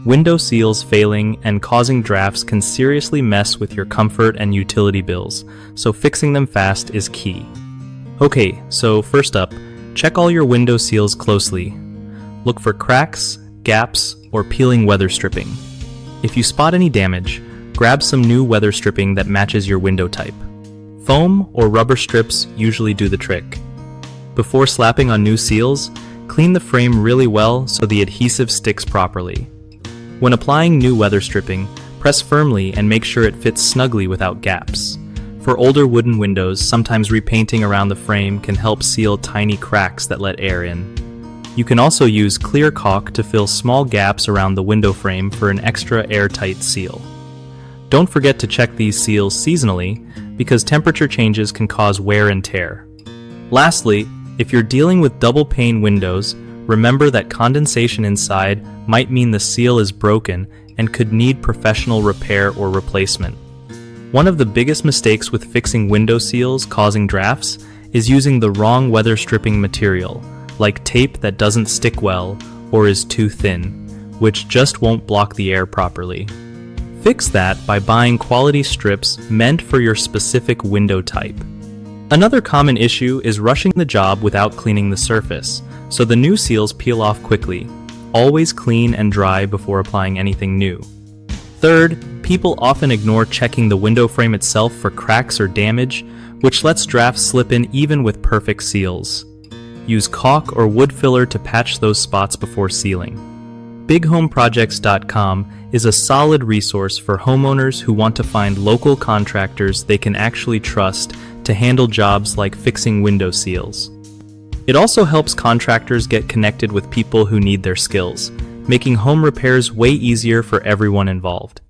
Window seals failing and causing drafts can seriously mess with your comfort and utility bills, so fixing them fast is key. Okay, so first up, check all your window seals closely. Look for cracks, gaps, or peeling weather stripping. If you spot any damage, grab some new weather stripping that matches your window type. Foam or rubber strips usually do the trick. Before slapping on new seals, clean the frame really well so the adhesive sticks properly. When applying new weather stripping, press firmly and make sure it fits snugly without gaps. For older wooden windows, sometimes repainting around the frame can help seal tiny cracks that let air in. You can also use clear caulk to fill small gaps around the window frame for an extra airtight seal. Don't forget to check these seals seasonally, because temperature changes can cause wear and tear. Lastly, if you're dealing with double-pane windows, remember that condensation inside might mean the seal is broken and could need professional repair or replacement. One of the biggest mistakes with fixing window seals causing drafts is using the wrong weather stripping material, like tape that doesn't stick well or is too thin, which just won't block the air properly. Fix that by buying quality strips meant for your specific window type. Another common issue is rushing the job without cleaning the surface, so the new seals peel off quickly. Always clean and dry before applying anything new. Third, people often ignore checking the window frame itself for cracks or damage, which lets drafts slip in even with perfect seals. Use caulk or wood filler to patch those spots before sealing. BigHomeProjects.com is a solid resource for homeowners who want to find local contractors they can actually trust to handle jobs like fixing window seals. It also helps contractors get connected with people who need their skills, making home repairs way easier for everyone involved.